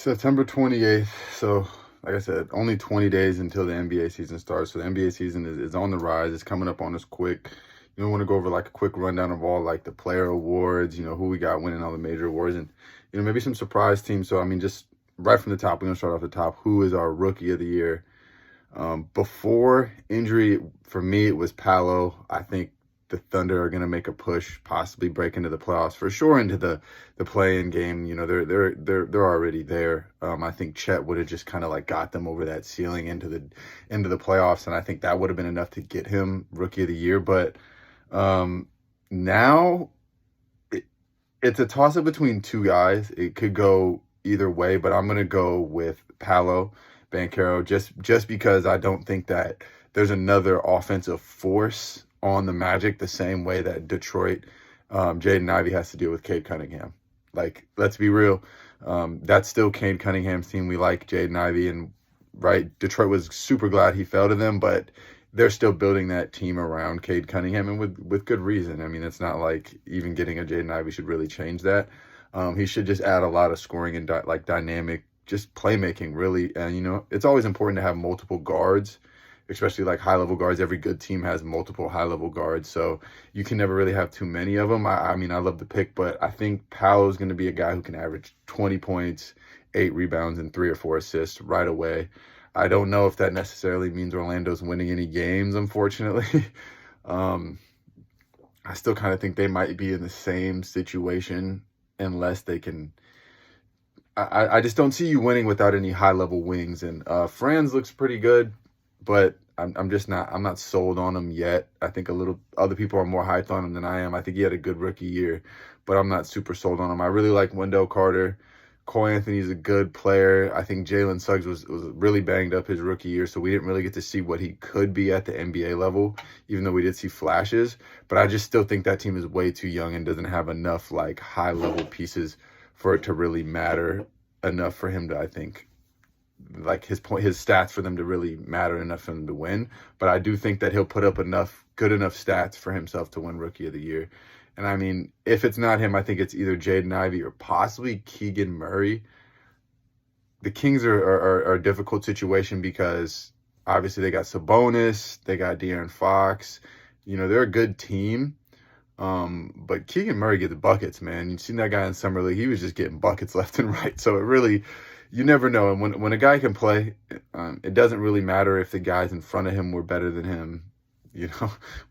September 28th. So, like I said, only 20 days until the NBA season starts. So the NBA season is on the rise. It's coming up on us quick. You know, want to go over like a quick rundown of all like the player awards, who we got winning all the major awards, and maybe some surprise teams. So I mean, just right from the top, we're gonna start off the top. Who is our rookie of the year? Before injury, for me, it was Paolo. I think the Thunder are going to make a push, possibly break into the playoffs for sure, into the play-in game. They're already there. I think Chet would have just kind of like got them over that ceiling into the playoffs, and I think that would have been enough to get him rookie of the year. But now it's a toss-up between two guys. It could go either way, but I'm going to go with Paolo Banchero just because I don't think that there's another offensive force on the Magic the same way that Detroit, Jaden Ivey has to deal with Cade Cunningham. Like, let's be real. That's still Cade Cunningham's team. We like Jaden Ivey, and right, Detroit was super glad he fell to them, but they're still building that team around Cade Cunningham, and with good reason. I mean, it's not like even getting a Jaden Ivey should really change that. He should just add a lot of scoring and dynamic, just playmaking, really. And, it's always important to have multiple guards, especially like high-level guards. Every good team has multiple high-level guards, so you can never really have too many of them. I mean, I love the pick, but I think Paolo's going to be a guy who can average 20 points, 8 rebounds, and 3 or 4 assists right away. I don't know if that necessarily means Orlando's winning any games, unfortunately. I still kind of think they might be in the same situation unless they can. I just don't see you winning without any high-level wings. And Franz looks pretty good, but I'm just not. I'm not sold on him yet. I think other people are more hyped on him than I am. I think he had a good rookie year, but I'm not super sold on him. I really like Wendell Carter. Cole Anthony's a good player. I think Jalen Suggs was really banged up his rookie year, so we didn't really get to see what he could be at the NBA level, even though we did see flashes. But I just still think that team is way too young and doesn't have enough like high-level pieces for it to really matter enough for him to, I think, like his stats for them to really matter enough for him to win. But I do think that he'll put up good enough stats for himself to win rookie of the year. And I mean, if it's not him, I think it's either Jaden Ivey or possibly Keegan Murray. The Kings are a difficult situation because obviously they got Sabonis, they got De'Aaron Fox. They're a good team. But Keegan Murray gets buckets, man. You've seen that guy in Summer League. He was just getting buckets left and right. So it really, you never know. And when a guy can play, it doesn't really matter if the guys in front of him were better than him.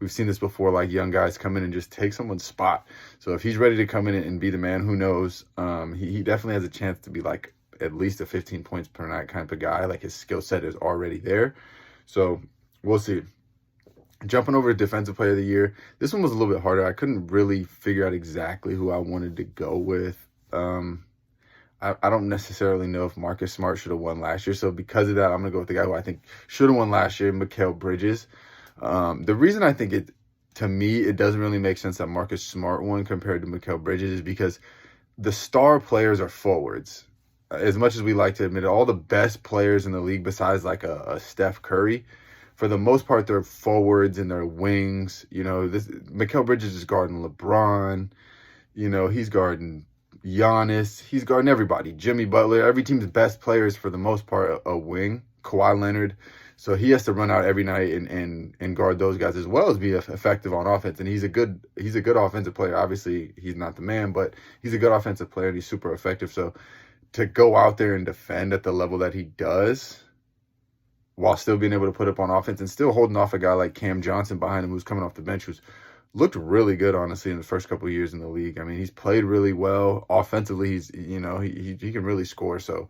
We've seen this before, like young guys come in and just take someone's spot. So if he's ready to come in and be the man, who knows? He definitely has a chance to be like at least a 15 points per night kind of guy. Like his skill set is already there. So we'll see. Jumping over to Defensive Player of the Year. This one was a little bit harder. I couldn't really figure out exactly who I wanted to go with. I don't necessarily know if Marcus Smart should have won last year. So because of that, I'm going to go with the guy who I think should have won last year, Mikal Bridges. The reason I think to me, it doesn't really make sense that Marcus Smart won compared to Mikal Bridges is because the star players are forwards. As much as we like to admit it, all the best players in the league besides like a Steph Curry, for the most part, they're forwards and they're wings. Mikal Bridges is guarding LeBron. He's guarding Giannis. He's guarding everybody. Jimmy Butler. Every team's best players, for the most part, a wing. Kawhi Leonard. So he has to run out every night and guard those guys as well as be effective on offense. And he's a good offensive player. Obviously, he's not the man, but he's a good offensive player and he's super effective. So to go out there and defend at the level that he does, while still being able to put up on offense and still holding off a guy like Cam Johnson behind him who's coming off the bench, who's looked really good, honestly, in the first couple of years in the league. I mean, he's played really well. Offensively, he can really score. So,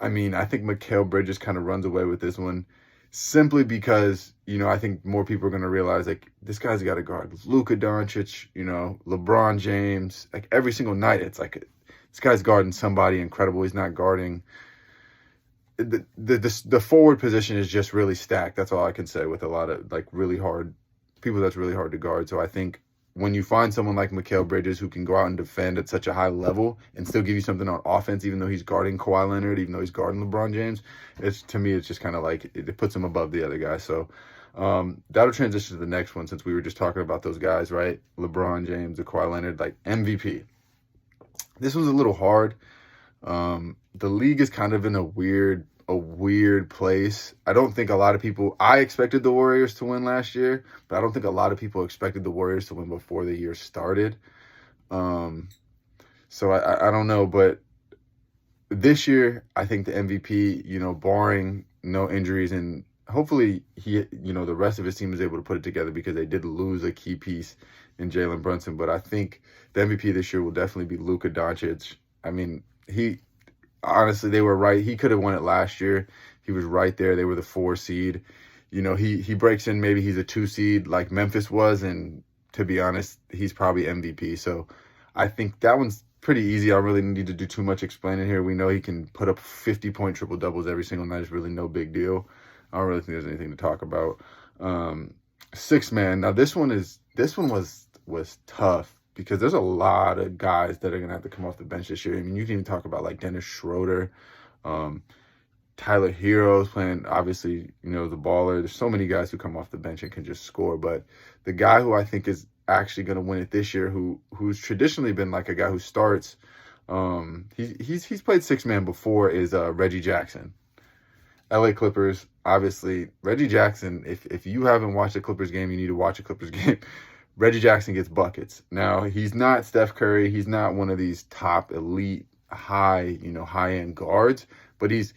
I mean, I think Mikal Bridges kind of runs away with this one simply because, I think more people are going to realize, like, this guy's got to guard Luka Doncic, LeBron James. Like, every single night, it's like this guy's guarding somebody incredible. He's not guarding. The forward position is just really stacked. That's all I can say with a lot of like really hard people that's really hard to guard. So I think when you find someone like Mikal Bridges who can go out and defend at such a high level and still give you something on offense, even though he's guarding Kawhi Leonard, even though he's guarding LeBron James, to me it's just kind of like it puts him above the other guy. So that'll transition to the next one, since we were just talking about those guys, right? LeBron James, Kawhi Leonard, like MVP. This one's a little hard. The league is kind of in a weird place. I don't think a lot of people, I expected the Warriors to win last year, but I don't think a lot of people expected the Warriors to win before the year started. So I don't know, but this year, I think the MVP, barring no injuries, and hopefully the rest of his team is able to put it together, because they did lose a key piece in Jalen Brunson. But I think the MVP this year will definitely be Luka Doncic. I mean, honestly, they were right. He could have won it last year. He was right there. They were the 4 seed. He breaks in, maybe he's a 2 seed like Memphis was, and to be honest, he's probably MVP. So I think that one's pretty easy. I don't really need to do too much explaining here. We know he can put up 50-point triple doubles every single night. It's really no big deal. I don't really think there's anything to talk about. 6-man. Now this one was tough, because there's a lot of guys that are gonna have to come off the bench this year. I mean, you can even talk about like Dennis Schroeder, Tyler Hero's playing, obviously, the baller. There's so many guys who come off the bench and can just score. But the guy who I think is actually going to win it this year, who's traditionally been like a guy who starts, he's played 6-man before, is Reggie Jackson. LA Clippers, obviously. Reggie Jackson, if you haven't watched a Clippers game, you need to watch a Clippers game. Reggie Jackson gets buckets. Now, he's not Steph Curry. He's not one of these top elite high-end guards, but he's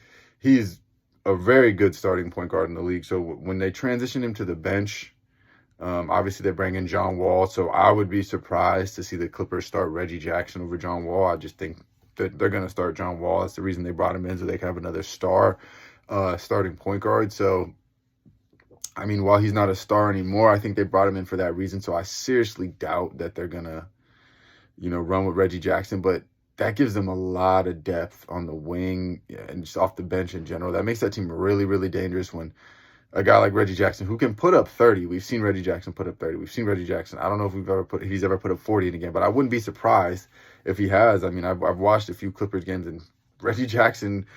a very good starting point guard in the league. So when they transition him to the bench, obviously they bring in John Wall. So I would be surprised to see the Clippers start Reggie Jackson over John Wall. I just think that they're going to start John Wall. That's the reason they brought him in, so they can have another star starting point guard. So, I mean, while he's not a star anymore, I think they brought him in for that reason. So I seriously doubt that they're going to, run with Reggie Jackson. But that gives them a lot of depth on the wing and just off the bench in general. That makes that team really, really dangerous when a guy like Reggie Jackson, who can put up 30. We've seen Reggie Jackson put up 30. We've seen Reggie Jackson. I don't know if he's ever put up 40 in a game, but I wouldn't be surprised if he has. I mean, I've watched a few Clippers games, and Reggie Jackson,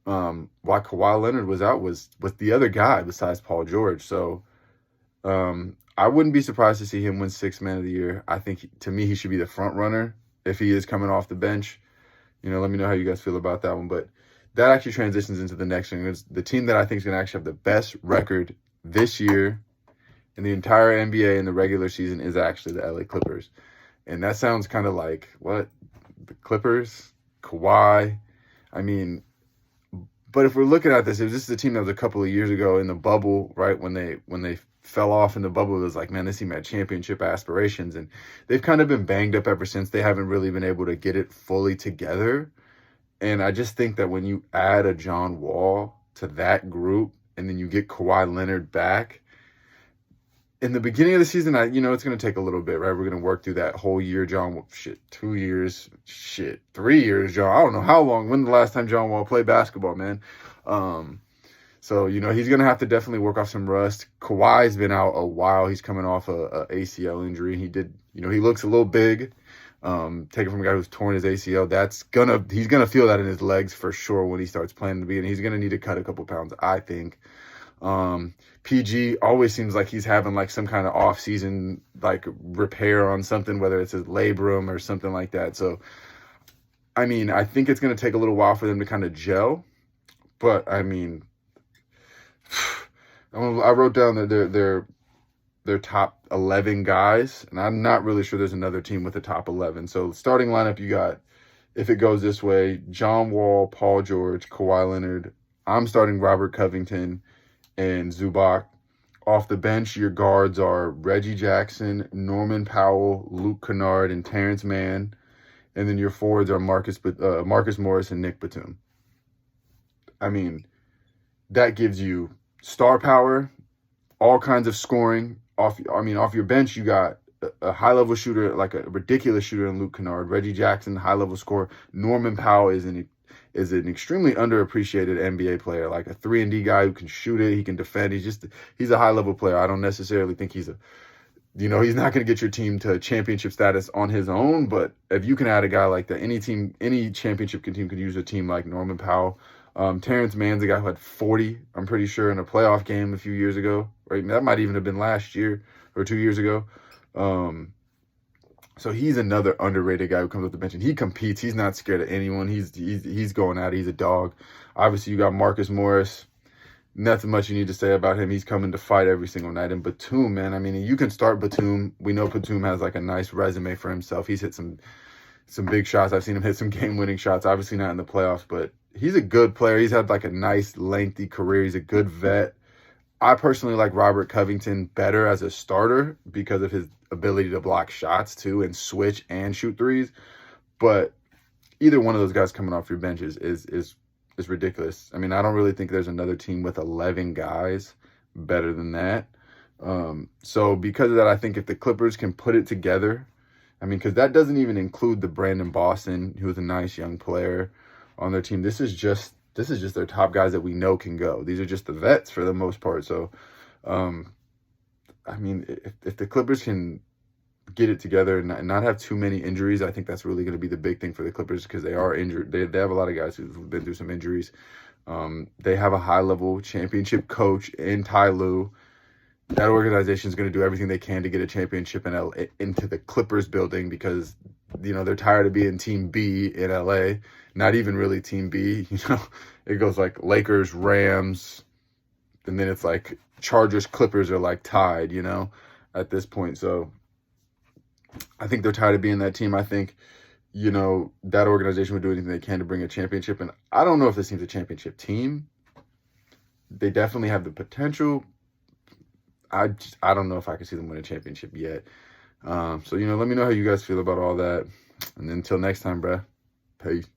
while Kawhi Leonard was out, was the other guy besides Paul George. So I wouldn't be surprised to see him win 6-man of the year. I think, to me, he should be the front runner if he is coming off the bench. Let me know how you guys feel about that one. But that actually transitions into the next thing. It's the team that I think is going to actually have the best record this year in the entire NBA in the regular season is actually the LA Clippers. And that sounds kind of like, what? The Clippers? Kawhi? I mean, but if we're looking at this, this is a team that was a couple of years ago in the bubble, right? When they fell off in the bubble, it was like, man, this team had championship aspirations, and they've kind of been banged up ever since. They haven't really been able to get it fully together. And I just think that when you add a John Wall to that group, and then you get Kawhi Leonard back, in the beginning of the season, it's going to take a little bit, right? We're going to work through that whole year, 2 years, 3 years, John. I don't know how long. When the last time John Wall played basketball, man? So, he's going to have to definitely work off some rust. Kawhi's been out a while. He's coming off a ACL injury. He looks a little big. Taken from a guy who's torn his ACL. He's going to feel that in his legs for sure when he starts playing in the beginning. He's going to need to cut a couple pounds, I think. PG always seems like he's having like some kind of off-season like repair on something, whether it's his labrum or something like that. So, I mean, I think it's going to take a little while for them to kind of gel. But, I mean, I wrote down that their top 11 guys, and I'm not really sure there's another team with a top 11. So starting lineup, you got, if it goes this way, John Wall, Paul George, Kawhi Leonard. I'm starting Robert Covington and Zubac. Off the bench, your guards are Reggie Jackson, Norman Powell, Luke Kennard, and Terrence Mann. And then your forwards are Marcus Morris and Nick Batum. I mean, that gives you star power, all kinds of scoring. Off your bench, you got a high-level shooter, like a ridiculous shooter in Luke Kennard. Reggie Jackson, high-level scorer. Norman Powell is an extremely underappreciated NBA player, like a 3-and-D guy who can shoot it, he can defend. He's a high-level player. I don't necessarily think he's not going to get your team to championship status on his own, but if you can add a guy like that, any championship team could use a team like Norman Powell. Terrence Mann's a guy who had 40, I'm pretty sure, in a playoff game a few years ago. Right? That might even have been last year or 2 years ago. So he's another underrated guy who comes off the bench, and he competes. He's not scared of anyone. He's going at it. He's a dog. Obviously, you got Marcus Morris. Nothing much you need to say about him. He's coming to fight every single night. And Batum, man, I mean, you can start Batum. We know Batum has like a nice resume for himself. He's hit some big shots. I've seen him hit some game-winning shots. Obviously not in the playoffs, but he's a good player. He's had like a nice, lengthy career. He's a good vet. I personally like Robert Covington better as a starter because of his ability to block shots too and switch and shoot threes. But either one of those guys coming off your bench is ridiculous. I mean, I don't really think there's another team with 11 guys better than that. So because of that, I think if the Clippers can put it together, I mean, because that doesn't even include the Brandon Boston, who's a nice young player on their team. This is just their top guys that we know can go. These are just the vets for the most part. So, I mean, if the Clippers can get it together and not have too many injuries, I think that's really going to be the big thing for the Clippers because they are injured. They have a lot of guys who've been through some injuries. They have a high-level championship coach in Ty Lue. That organization is going to do everything they can to get a championship into the Clippers building because, you know, they're tired of being Team B in LA. Not even really Team B. You know, it goes like Lakers, Rams, and then it's like Chargers, Clippers are like tied, you know, at this point. So I think they're tired of being that team. I think, you know, that organization would do anything they can to bring a championship. And I don't know if this team's a championship team. They definitely have the potential. I don't know if I can see them win a championship yet. So, you know, let me know how you guys feel about all that. And until next time, bruh. Peace.